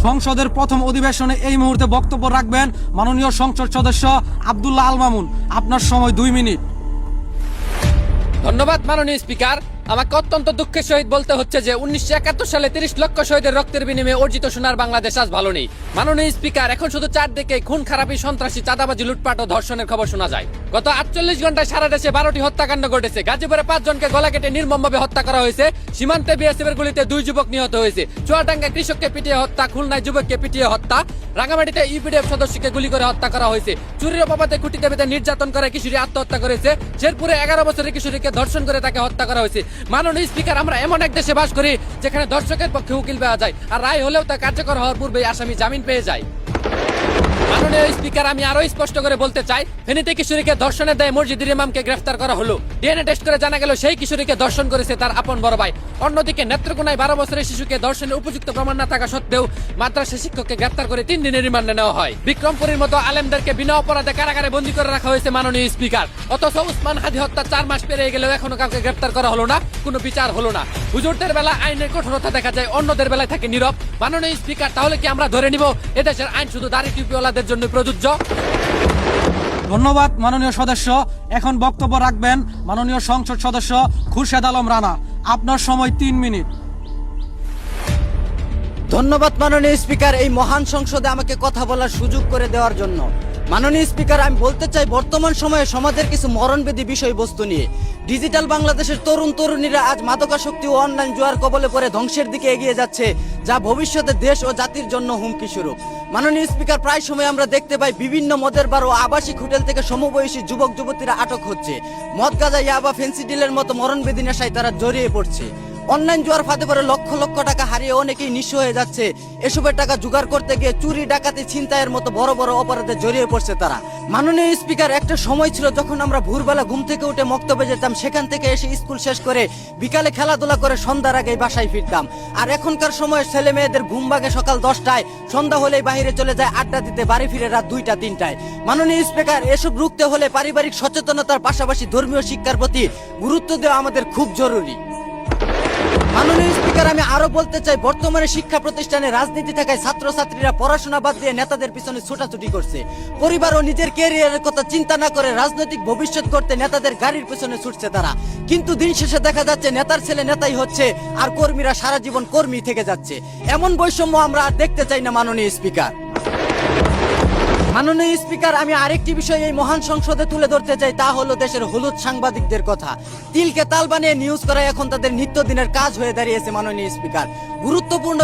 সংসদের প্রথম অধিবেশনে এই মুহূর্তে বক্তব্য রাখবেন মাননীয় সংসদ সদস্য আব্দুল্লাহ আল মামুন। আপনার সময় 2 মিনিট। ধন্যবাদ মাননীয় স্পিকার। আমাকে অত্যন্ত দুঃখের সহিত বলতে হচ্ছে যে 1971 সালে 30 লক্ষ শহীদের রক্তের বিনিময়ে অর্জিত সোনার বাংলাদেশ আজ ভালো নেই। মাননীয় স্পিকার, এখন শুধু চারদিকে খুন খারাপি, সন্ত্রাসী, চাঁদাবাজি, লুটপাট ও ধর্ষণের খবর শোনা যায়। গত 48 ঘন্টায় সারা দেশে 12টি হত্যাকাণ্ড ঘটেছে। গাজীপুরে 5 জনকে গলা কেটে নির্মমভাবে হত্যা করা হয়েছে। সীমান্তে বিএসএফ এর গুলিতে 2 যুবক নিহত হয়েছে। চুয়াডাঙ্গায় কৃষককে পিটিয়ে হত্যা, খুলনায় যুবককে পিটিয়ে হত্যা, রাঙামাটিতে ইউপিডিএফ সদস্যকে গুলি করে হত্যা করা হয়েছে। চুরির অপবাদে খুঁটিতে বেঁধে নির্যাতন করে কিশোরী আত্মহত্যা করেছে। শেরপুরে 11 বছরের কিশোরীকে ধর্ষণ করে তাকে হত্যা করা হয়েছে। মাননীয় স্পিকার, আমরা এমন এক দেশে বাস করি যেখানে দর্শকের পক্ষে উকিল পাওয়া যায়, আর রায় হলেও তা কার্যকর হওয়ার পূর্বেই আসামি জামিন পেয়ে যায়। মাননীয় স্পিকার, আমি আরো স্পষ্ট করে বলতে চাই, ফেনীতে কিশোরীকে ধর্ষণের দায়ে মসজিদের ইমামকে গ্রেফতার করা হলো। ডিএনএ টেস্ট করে জানা গেল সেই কিশোরীকে ধর্ষণ করেছে তার আপন বড় ভাই। অন্যদিকে নেত্রকোনায় 12 বছরের শিশুকে ধর্ষণের উপযুক্ত প্রমাণ না থাকা সত্ত্বেও মাদ্রাসা শিক্ষককে গ্রেফতার করে 3 দিনের রিমান্ডে নেওয়া হয়। বিক্রমপুরীর মতো আলেমদেরকে বিনা অপরাধে কারাগারে বন্দী করে রাখা হয়েছে মাননীয় স্পিকার। অথচ উসমান হাদি হত্যা 4 মাস পেরিয়ে গেলেও এখনো কাউকে গ্রেফতার করা হলো না, কোনো বিচার হলো না। হুজুরদের বেলা আইনের কঠোরতা দেখা যায়, অন্যদের বেলায় থাকে নীরব। মাননীয় স্পিকার, তাহলে কি আমরা ধরে নিব এদেশের আইন শুধু দাড়ি টুপিওয়ালাদের জন্য প্রযোজ্য? ধন্যবাদ মাননীয় সদস্য। এখন বক্তব্য রাখবেন মাননীয় সংসদ সদস্য খুরশেদ আলম রানা। আপনার সময় 3 মিনিট। ধন্যবাদ মাননীয় স্পিকার, এই মহান সংসদে আমাকে কথা বলার সুযোগ করে দেওয়ার জন্য। মাননীয় স্পিকার, আমি বলতে চাই, বর্তমান সময়ে সমাজের কিছু মরণবেদী বিষয়বস্তু নিয়ে ডিজিটাল বাংলাদেশের তরুণ তরুণীরা আজ মাদকাসক্তি ও অনলাইন জুয়ার কবলে পড়ে ধ্বংসের দিকে এগিয়ে যাচ্ছে, যা ভবিষ্যতে দেশ ও জাতির জন্য হুমকি স্বরূপ। মাননীয় স্পিকার, প্রায় সময় আমরা দেখতে পাই বিভিন্ন মদের বার ও আবাসিক হোটেল থেকে সমবয়সী যুবক যুবতীরা আটক হচ্ছে। মদ, গাঁজা, ইয়াবা, ফেন্সিডিলের মতো মরণবেদী নেশায় তারা জড়িয়ে পড়ছে। অনলাইন জুয়ার ফাঁদে পড়ে লক্ষ লক্ষ টাকা হারিয়ে অনেকেই নিঃস্ব হয়ে যাচ্ছে। এসবের টাকা জোগাড় করতে গিয়ে চুরি, ডাকাতি, ছিনতাইয়ের মতো বড় বড় অপরাধে জড়িয়ে পড়ছে তারা। মাননীয় স্পিকার, একটা সময় ছিল যখন আমরা ভোরবেলা ঘুম থেকে উঠে মক্তবে যেতাম, সেখান থেকে এসে স্কুল শেষ করে বিকালে খেলাধুলা করে সন্ধ্যার আগেই বাসায় ফিরতাম। আর এখনকার সময় ছেলে মেয়েদের ঘুম ভাগে সকাল 10টায়, সন্ধ্যা হলেই বাইরে চলে যায় আড্ডা দিতে, বাড়ি ফিরে রাত 2টা 3টায়। মাননীয় স্পিকার, এসব রুখতে হলে পারিবারিক সচেতনতার পাশাপাশি ধর্মীয় শিক্ষার প্রতি গুরুত্ব দেওয়া আমাদের খুব জরুরি। মাননীয় স্পিকার, আমি আরো বলতে চাই, বর্তমানে শিক্ষা প্রতিষ্ঠানে রাজনীতি থাকায় ছাত্রছাত্রীরা পড়াশোনা বাদ দিয়ে নেতাদের পিছনে ছোটাছুটি করছে। পরিবার ও নিজের ক্যারিয়ারের কথা চিন্তা না করে রাজনৈতিক ভবিষ্যৎ করতে নেতাদের গাড়ির পিছনে ছুটছে তারা। কিন্তু দিন শেষে দেখা যাচ্ছে নেতার ছেলে নেতাই হচ্ছে, আর কর্মীরা সারা জীবন কর্মী থেকে যাচ্ছে। এমন বৈষম্য আমরা আর দেখতে চাই না মাননীয় স্পিকার। মাননীয় স্পিকার, আমি আরেকটি বিষয় এই মহান সংসদে তুলে ধরতে চাই, তা হলো দেশের হলুদ সাংবাদিকদের কথা। তিলকে তাল বানিয়ে নিউজ করা এখন তাদের নিত্যদিনের কাজ হয়ে দাঁড়িয়েছে। মাননীয় স্পিকার, গুরুত্বপূর্ণ